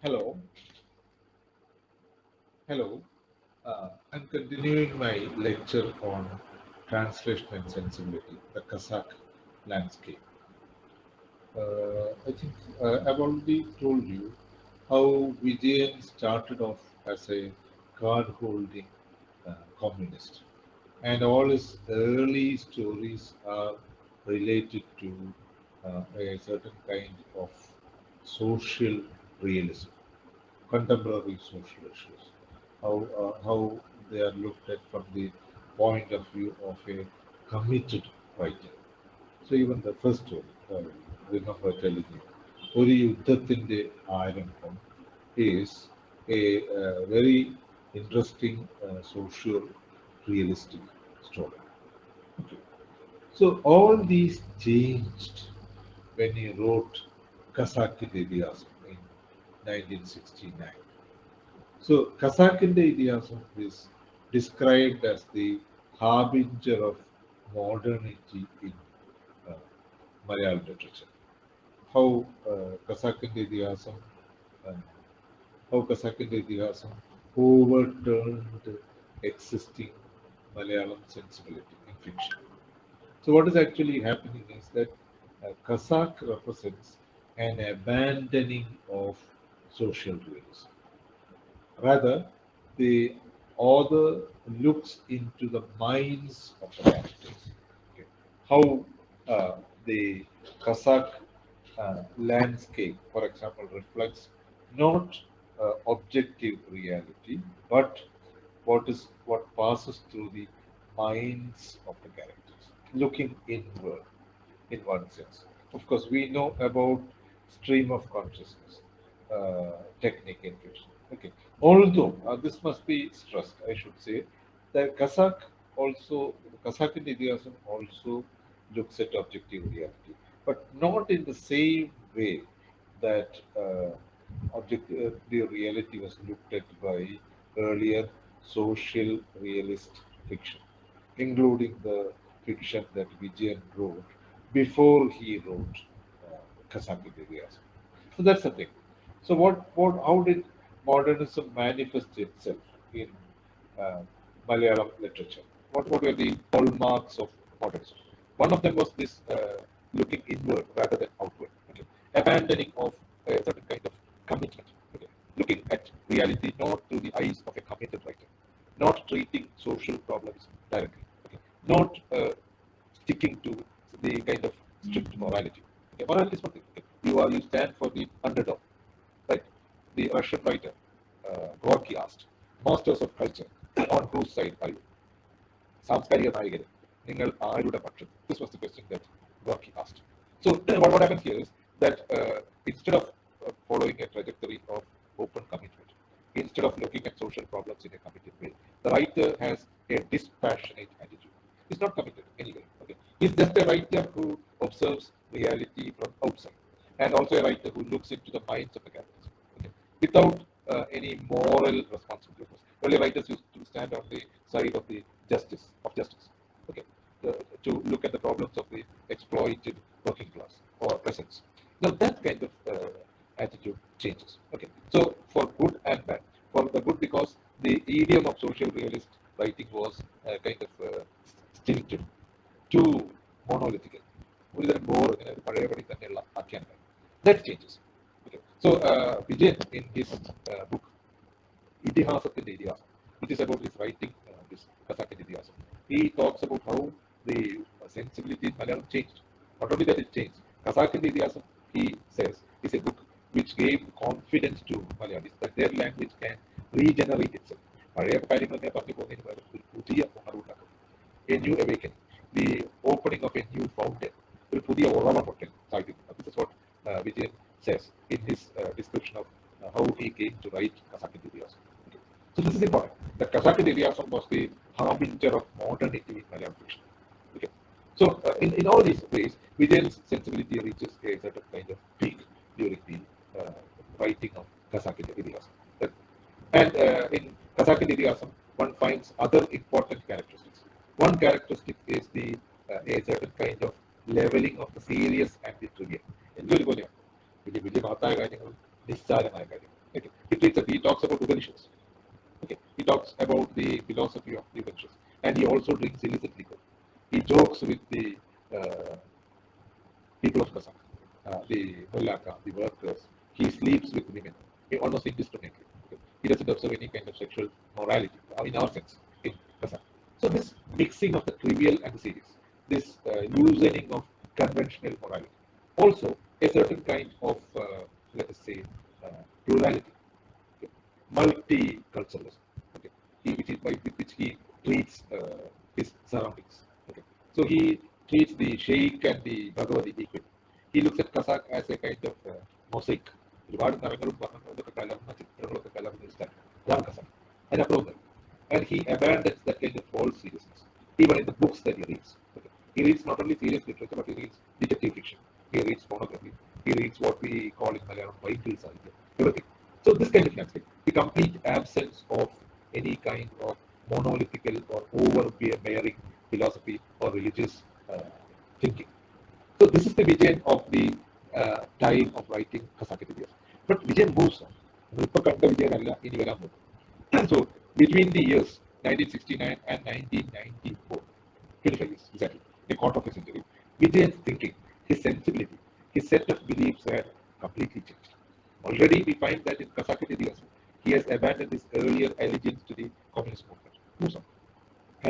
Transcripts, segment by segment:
Hello, hello. I'm continuing my lecture on translation and sensibility, the Kazakh landscape. I think I've already told you how Vijayan started off as a card-holding communist, and all his early stories are related to a certain kind of social realism, contemporary social issues, how they are looked at from the point of view of a committed writer. So even the first story, remember telling you, ഒരു യുദ്ധത്തിൻ്റെ ആരംഭം is a very interesting social realistic story. Okay. So all these changed when he wrote Khasakkinte Ithihasam in 1969. So, Khasakkinte Ithihasam is described as the harbinger of modernity in uh, Malayalam literature. How Khasakkinte Ithihasam, uh, how Khasakkinte Ithihasam overturned existing Malayalam sensibility in fiction. So, what is actually happening is that Kazakh represents an abandoning of social realism. Rather, the author looks into the minds of the characters. Okay. How the Kazakh landscape, for example, reflects not objective reality, but what passes through the minds of the characters, looking inward in one sense. Of course, we know about stream of consciousness technique in fiction. Okay. Although this must be stressed, I should say, the Kazakh also, the Kazakh in Ithihasam also looks at objective reality, but not in the same way that objective reality was looked at by earlier social realist fiction, including the fiction that Vijayan wrote before he wrote Khasakkinte Ithihasam. So that's the thing. So how did modernism manifest itself in uh, Malayalam literature? What were the hallmarks of modernism? One of them was this looking inward rather than outward, okay? Abandoning of a certain kind of commitment, okay? Looking at reality not through the eyes of a committed writer, not treating social problems directly, okay? Not sticking to the kind of strict morality. Okay, morality is one thing. Okay. You stand for the underdog, right? The Russian writer Gorky asked, "Masters of culture, on whose side are you?" സാംസ്കാരിക നായകര് നിങ്ങൾ ആരുടെ പക്ഷം? This was the question that Gorky asked. So what happens here is that instead of following a trajectory of open commitment, instead of looking at social problems in a committed way, the writer has a dispassionate attitude. He's not committed anyway. Okay? He's just a writer who observes reality from outside, and also a writer who looks into the minds of the characters, okay? Without any moral responsibility. Earlier writers used to stand on the side of the justice, okay, to look at the problems of the exploited working class or peasants. Now that kind of attitude changes. Okay, so for good and bad. For the good, because the idiom of social realist writing was kind of stilted, too monolithical. ഒരുതരം bore ഇങ്ങനെ ഒരു പഴയപടി തന്നെയുള്ള ആഖ്യാനങ്ങൾ. That changes. Okay. So Vijayan in his book Ithihasam which is about his writing, this Khasakkinte Ithihasam, he talks about how the sensibility in Malayalam changed. Not only that it changed, Khasakkinte Ithihasam, he says, is a book which gave confidence to Malayalis that their language can regenerate itself. പഴയ കാര്യങ്ങളൊക്കെ പറഞ്ഞു പോകുന്നതിന് പകരം ഒരു പുതിയ ഉണർവുണ്ടാക്കും. A new awakening, the opening of a new fountain, ഒരു പുതിയ ഉറവ പൊട്ടൽ സാധിക്കും. This is what Vijayan says in his description of how he came to write Khasakkinte Ithihasam. Okay. So this is important. The Khasakkinte Ithihasam was the harbinger of modernity in Malayalam fiction. Okay. So in all these ways, Vijayan's sensibility reaches a certain kind of peak during the writing of Khasakkinte Ithihasam. And in Khasakkinte Ithihasam, one finds other important characteristics. One characteristic is the a certain kind of leveling of the serious and the trivial. വലിയ വലിയ മഹത്തായ കാര്യങ്ങളും നിസ്സാരമായ കാര്യങ്ങളും Okay. He talks about Upanishads. Okay. He talks about the philosophy of the Upanishads. And he also drinks illicit liquor. He jokes with the people of Khasak, the Mulaka, the workers. He sleeps with women, almost indiscriminately. Okay. He doesn't observe any kind of sexual morality, in our sense, in Khasak. So this mixing of the trivial and the serious, this loosening of conventional morality, also a certain kind of, let us say, plurality, okay, multiculturalism, okay, with which he treats his surroundings. Okay. So he treats the Sheikh and the Bhagavati equally. He looks at Khasak as a kind of mosaic. ഒരുപാട് നിറങ്ങളും വർണ്ണങ്ങളൊക്കെ കലർന്ന ചിത്രങ്ങളൊക്കെ കലർന്ന ഒരു സ്ഥലം. അതാണ് Khasak. അതിനപ്പുറം and he abandons that kind of false seriousness, even in the books that he reads. Okay. He reads not only serious literature, but he reads detective fiction. He reads pornography. He reads what we call in Malayalam Bible Sahitya. Everything. So this kind of landscape, the complete absence of any kind of monolithical or overbearing philosophy or religious thinking. So this is the Vijayan of the time of writing Khasakkinte Ithihasam. But Vijayan moves on. ഇപ്പോൾ കണ്ട വിജയനല്ല ഇനി വരാൻ പോകും. So between the years 1969 and 1994, 25 years exactly, a quarter of a century, Vijayan's thinking, his sensibility, his set of beliefs had completely changed. Already we find that in Khasakkinte Ithihasam, he has abandoned his earlier allegiance to the communist movement. Moves on.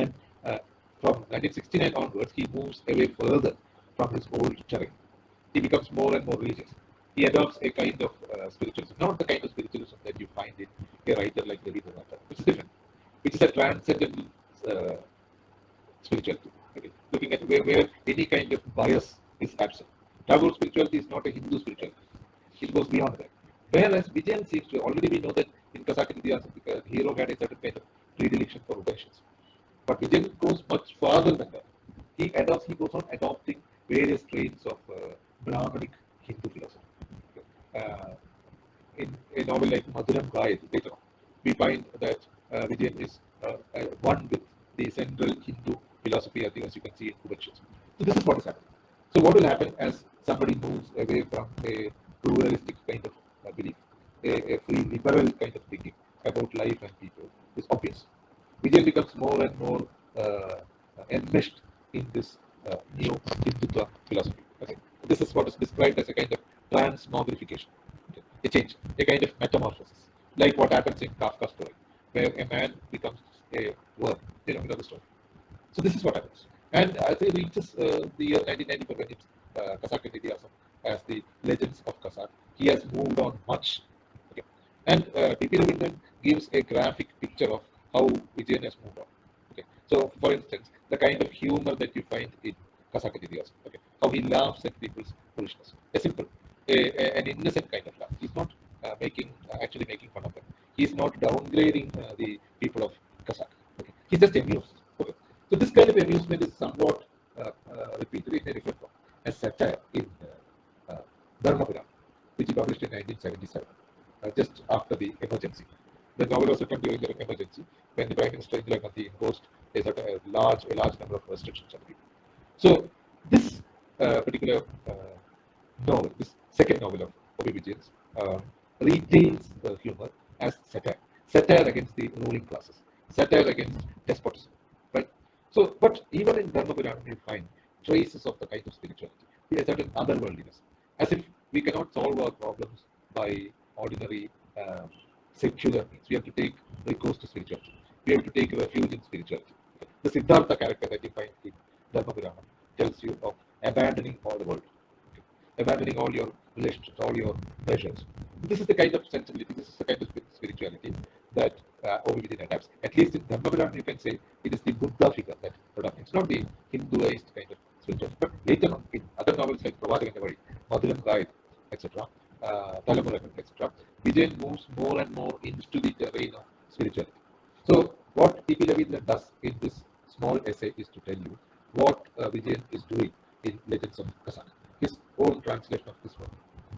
And from 1969 onwards, he moves away further from his old terrain. He becomes more and more religious. He adopts a kind of spiritualism, not the kind of spiritualism that you find in a writer like Ravi Devata, which is different, which is a transcendental spirituality. Okay. Looking at where any kind of bias is absent. Tagore's spirituality is not a Hindu spirituality. It goes beyond that. Whereas Vijayan seems to, already we know that in Khasakkinte Ithihasam, the hero had a certain kind of predilection for Upanishads. But Vijayan goes much farther than that. He goes on adopting various strains of Brahmanic Hindu philosophy. In a novel like Madhuram Gayati, later on, we find that Vijayan is one with the central Hindu philosophy, as you can see in Upanishads. So this is what is happening. So what will happen as somebody moves away from a pluralistic kind of belief, a free liberal kind of thinking about life and people, is obvious. Vijayan becomes more and more enmeshed in this new Hindutva philosophy. Okay. This is what is described as a kind of transmogrification, okay. A change, a kind of metamorphosis, like what happens in Kafka's story, where a man becomes a worm. You know the story. So this is what happens. And as he reaches the year 1994, when it's Khasakkinte Ithihasam as the legends of Khasak, he has moved on much. Okay. And P.P. Ravindran gives a graphic picture of how Vijayan has moved on. Okay. So, for instance, the kind of humor that you find in Khasakkinte Ithihasam, okay, how he laughs at people's foolishness, a simple, an innocent kind of laugh. He's not actually making fun of them. He's not downgrading the people of Khasak. Okay. He's just amused. Okay. So this kind of amusement is somewhat repeated in a different form, as satire in Dharmapura, which he published in 1977, just after the emergency. The novel was written during the emergency when the Prime Minister Indira Gandhi imposed a large number of restrictions on people. So this particular novel, this second novel of O V Vijayan's, retains humor as satire against the ruling classes, satire against despotism, right? So, but even in Dharmapuranam, you find traces of the kind of spirituality, a certain otherworldliness, as if we cannot solve our problems by ordinary secular means. We have to take recourse to spirituality. We have to take refuge in spirituality. The Siddhartha character that you find in Dharmapuranam tells you of abandoning all the world, okay, abandoning all your relationships, all your pleasures. This is the kind of sensibility, this is the kind of spirituality that O V Vijayan adapts. At least in Dharmapuranam, you can say it is the Buddha figure that adapts. It's not the Hinduized kind of spirituality. But later on, in other novels like Pravadaganavadi, Madhuram Gayati, etc., Talamuragal, etc., Vijayan moves more and more into the terrain of spirituality. So, what P.P. Ravindran does in this small essay is to tell you what Vijayan is doing in Legends of Khasak, his own translation of this work.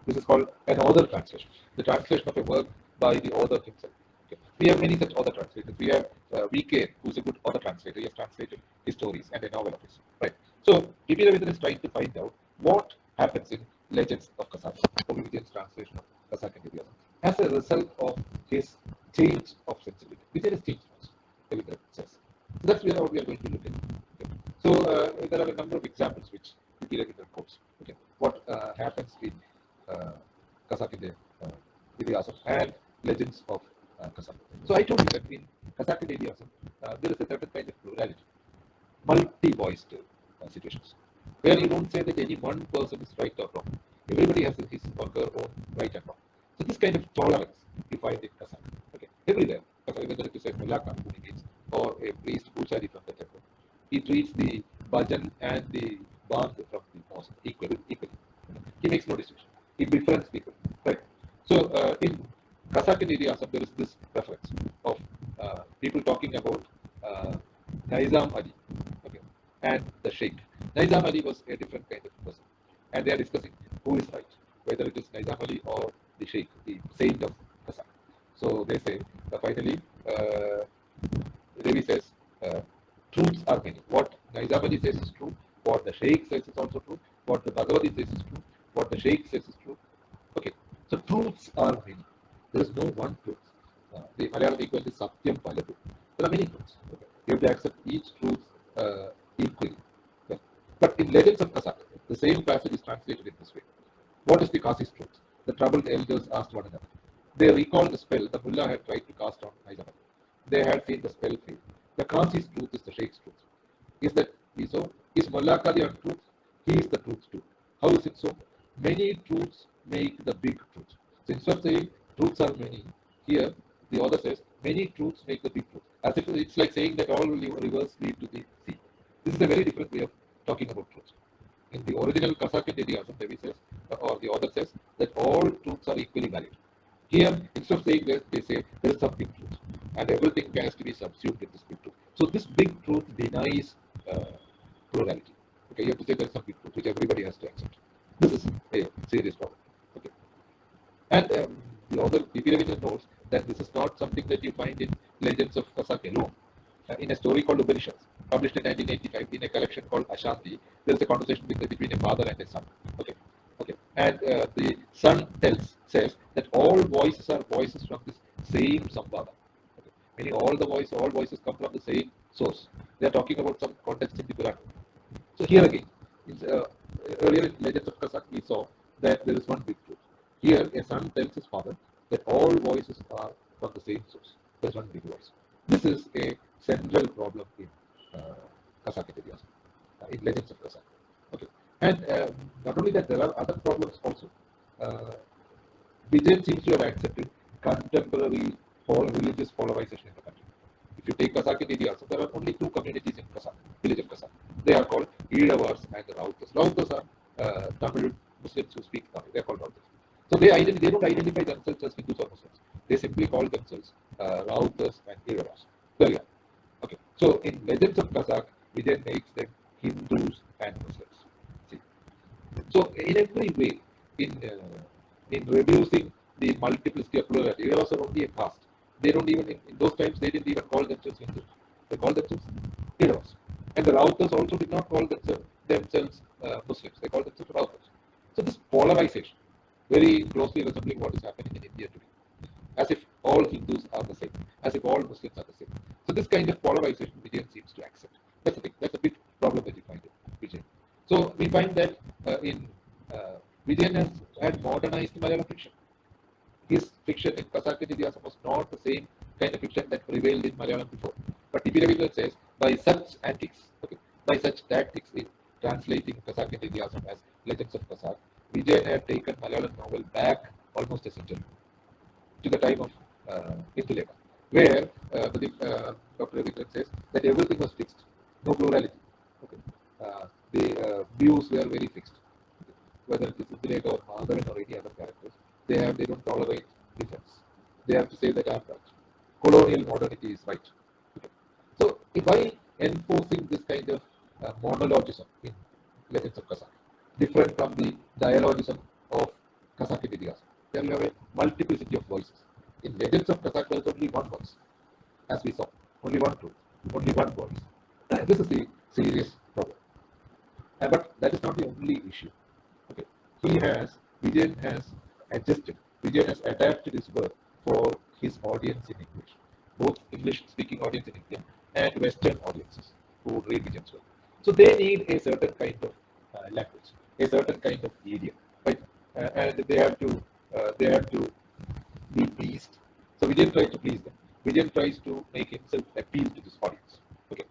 This is called an author translation, the translation of a work by the author himself. Okay. We have many such author translators. We have V.K., who's a good author translator. He has translated his stories and a novel of his. Right. So, P.P. Ravindran is trying to find out what happens in Legends of Khasak, O V Vijayan's translation of Khasakkinte Ithihasam, as as a result of his change of sensibility. Vijayan has changed much, Harbinger says. So that's where we are going to look at. Okay. So there are a number of examples which Harbinger quotes. Okay. What happens in Khasakkinte Ithihasam and legends of Khasak. So I told you that in Khasakkinte Ithihasam, there is a certain kind of plurality, multi-voiced situations, where you don't say that any one person is right or wrong. Everybody has his or her own right and wrong. So this kind of tolerance you find in Khasak. Okay, everywhere. Whether it is a mulaka who means or a priest puchari from the temple, he treats the bhajan and the band from the mosque equally. He makes no distinction. He befriends people. Right. So in Khasakkinte Ithihasam, there is this reference of people talking about Nizam Ali, okay, and the Sheikh. Nizam Ali was a different kind of person, and they are discussing who is right, whether it is Nizam Ali or the Sheikh, the saint of Khasak. So they say finally, Devi says, truths are many. What Nizam Ali says is true. What the Sheikh says is also true. What the Bhagavati says is true. What the Sheikh says is true. Okay, so truths are many. There is no one truth. The Malayalam equal is Satyam Paladu. There are many truths. Okay. You have to accept each truth equally. Okay. But in Legends of Khasak, the same passage is translated in this way. What is the Kasi's truth? The troubled elders asked one another. They recalled the spell the mullah had tried to cast on Nizam. They had seen the spell fail. The Kasi's truth is the Shaykh's truth. Is that so? Is Mallaka the untruth? He is the truth too. How is it so? Many truths make the big truth. So instead of saying truths are many, here the author says many truths make the big truth. As if it's like saying that all rivers lead to the sea. This is a very different way of talking about truth. In the original Khasakkinte Ithihasam, Devi says, or the author says, that all truths are equally valid. Here, instead of saying that, they say there is some big truth, and everything has to be subsumed in this big truth. So this big truth denies plurality. Okay, you have to say there is some big truth which everybody has to accept. This is a serious problem. Okay, and the author Harbinger notes that this is not something that you find in Legends of Khasak alone. In a story called Upanishads, published in 1985 in a collection called Ashanti, there is a conversation between a father and a son. Okay, and the son says that all voices are voices from this same samvada. Okay. Meaning all voices come from the same source. They are talking about some context in the Quran. So here again, earlier in Legends of Khasak, we saw that there is one big truth. Here, a son tells his father that all voices are from the same source. There is one big voice. This is a central problem in Khasakkinte Ithihasam, in Legends of Khasak. Okay, and not only that, there are other problems also. Vijayan seems to have accepted contemporary religious polarization in the country. If you take Khasakkinte Ithihasam, there are only two communities in Khasak, village of Khasak. They are called Eedavars and the Rautas. Rautas are Tamil Muslims who speak Tamil. They are called Rautas. So they don't identify themselves as Hindus or Muslims. They simply call themselves Rautas and Eedavars. There you are. Okay. So in Legends of Khasak, Vijayan makes them Hindus and Muslims. See. So in every way, in reducing the multiplicity of plurality, Eedavars are only a caste. They don't even in those times they didn't even call themselves Hindus. They called themselves Eedavars. And the Rautas also did not call themselves Muslims. They called themselves Rautas. So this polarization, very closely resembling what is happening in India today, as if all Hindus are the same, as if all Muslims are the same. So this kind of polarization Vijayan seems to accept. That's the thing. That's a big problem that you find in Vijayan. So we find that in Vijayan had modernized Malayalam fiction. His fiction in Khasakkinte Ithihasam was not the same kind of fiction that prevailed in Malayalam before. But Harbinger says, by such antics, okay, by such tactics in translating Khasakkinte Ithihasam as Legends of Khasak, Vijayan had taken Malayalam novel back almost a century to the time of Intuleka, where Dr. Harbinger says that everything was fixed, no plurality. Okay. The views were very fixed. Okay. Whether it is Intuleka or Madhavan or any other characters, they don't tolerate difference. They have to say that I'm right. Colonial modernity is right. Okay. So by enforcing this kind of monologism in Legends of Khasak, different from the dialogism of Khasakkinte Ithihasam, there you have a multiplicity of voices. In Legends of Khasak, there is only one voice, as we saw, only one truth, only one voice. This is the serious problem. But that is not the only issue. Okay. Vijayan has adjusted Vijayan has adapted his work for his audience in English, both English-speaking audience in India and Western audiences who read Vijayan's work. So they need a certain kind of language, a certain kind of idiom, right? And they have to be pleased. So Vijayan tries to please them. Vijayan tries to make himself appeal to this audience. Okay.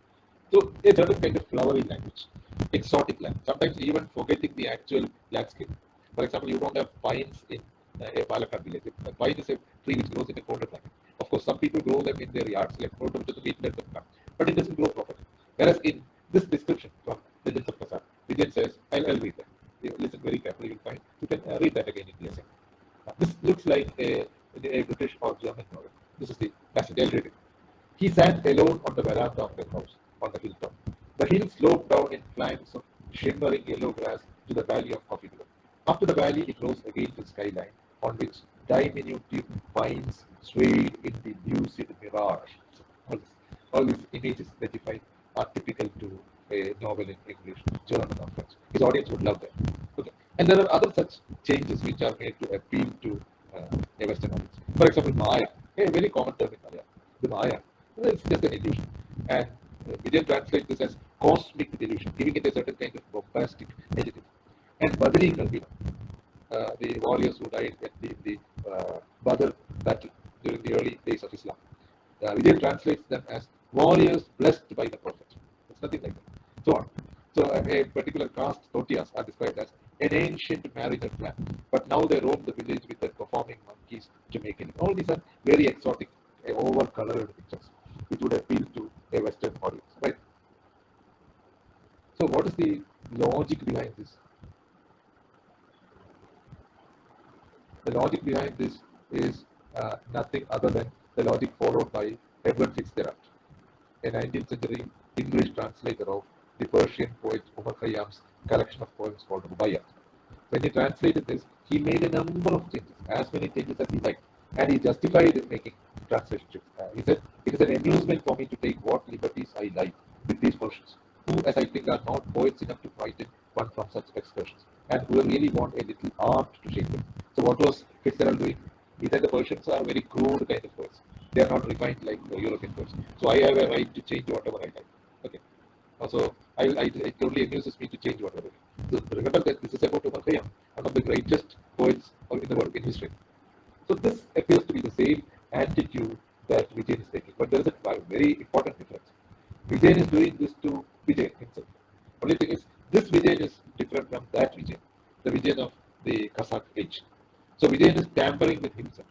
So a certain kind of flowery language, exotic language, sometimes even forgetting the actual landscape. For example, you don't have pines in a Palakkad village. A pine is a tree which grows in a colder climate. Of course, some people grow them in their yards, like but it doesn't grow properly. Whereas in this description from Legends of Khasak, Vijayan says, I'll read that. You listen very carefully, you'll find. You can read that again in the essay. This looks like a British or German novel. This is the passage. I'll read it. He sat alone on the veranda of their house on the hilltop. The hill sloped down in flanks of shimmering yellow grass to the valley of Coffee Below. After the valley, it rose again to skyline, on which diminutive pines swayed in the lucid mirage. All these images that you find are typical to a novel in English, German, or French. His audience would love that. Okay. And there are other such changes which are made to appeal to a Western audience. For example, Maya, a very common term in Malayalam. The Maya, it's just an illusion. And we can translate this as cosmic delusion, giving it a certain kind of bombastic adjective. And Badri Kalbina, the warriors who died in the Badr battle during the early days of Islam. Vijay translates them as warriors blessed by the Prophet. It's nothing like that. So on. So a particular caste, Totias, are described as an ancient mariner clan. But now they roam the village with their performing monkeys to make it. All these are very exotic, over-colored pictures, which would appeal to a Western audience, right? So what is the logic behind this? The logic behind this is nothing other than the logic followed by Edward Fitzgerald, a 19th century English translator of the Persian poet Umar Khayyam's collection of poems called Rubaiyat. When he translated this, he made a number of changes, as many changes as he liked, and he justified in making translation shifts. He said, "It is an amusement for me to take what liberties I like with these Persians, who, as I think, are not poets enough to frighten one from such excursions, and who really want a little art to shape them." So, what was Fitzgerald doing? He said the Persians are very crude kind of poets. They are not refined like the European poets. So, I have a right to change whatever I like. Okay. Also, it totally amuses me to change whatever. So remember that this is about Umar Khayyam, one of the greatest poets in the world, in history. So this appears to be the same attitude that Vijayan is taking. But there is a very important difference. Vijayan is doing this to Vijayan himself. Only thing is, this Vijayan is different from that Vijayan, the Vijayan of the Khasak age. So Vijayan is tampering with himself.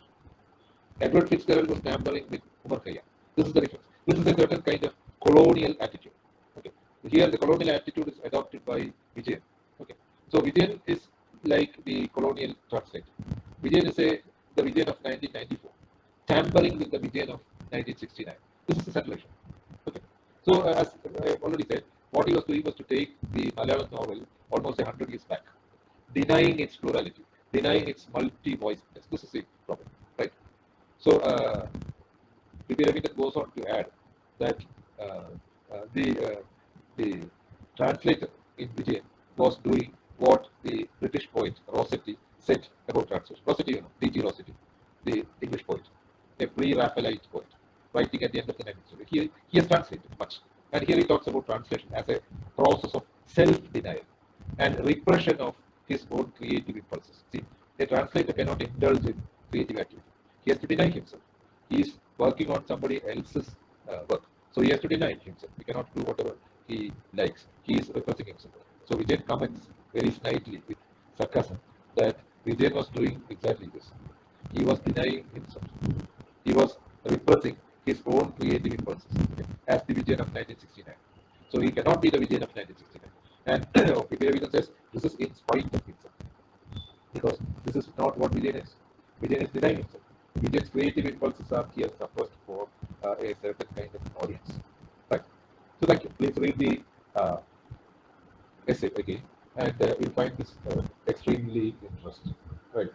Edward Fitzgerald was tampering with Umar Khayyam. This is the difference. This is a certain kind of colonial attitude. Okay. Here the colonial attitude is adopted by Vijayan. Okay. So Vijayan is like the colonial translator. Vijayan is the Vijayan of 1994, tampering with the Vijayan of 1969. This is a separation. Okay. So as I already said, what he was doing was to take the Malayalam novel almost 100 years back, denying its plurality, denying its multi-voicedness. This is the problem, right? So P.P. Ravinder goes on to add that uh, the translator in Vijayan was doing what the British poet Rossetti said about translation. Rossetti, T.G. Rossetti, the English poet, a pre-Raphaelite poet, writing at the end of the 19th century. He has translated much. And here he talks about translation as a process of self-denial and repression of his own creative impulses. See, a translator cannot indulge in creative activity. He has to deny himself. He is working on somebody else's work. So he has to deny himself. He cannot do whatever he likes. He is repressing himself. So Vijay comments very snidely with sarcasm that Vijay was doing exactly this. He was denying himself. He was repressing his own creative impulses, okay, as the Vijay of 1969. So he cannot be the Vijay of 1969. And Vijay says this is in spite of himself. Because this is not what Vijay is. Vijay is denying himself. Vijay's creative impulses are here suppressed for a certain kind of audience. Right. So thank you. Please read the essay again, and you'll find this extremely interesting. Right.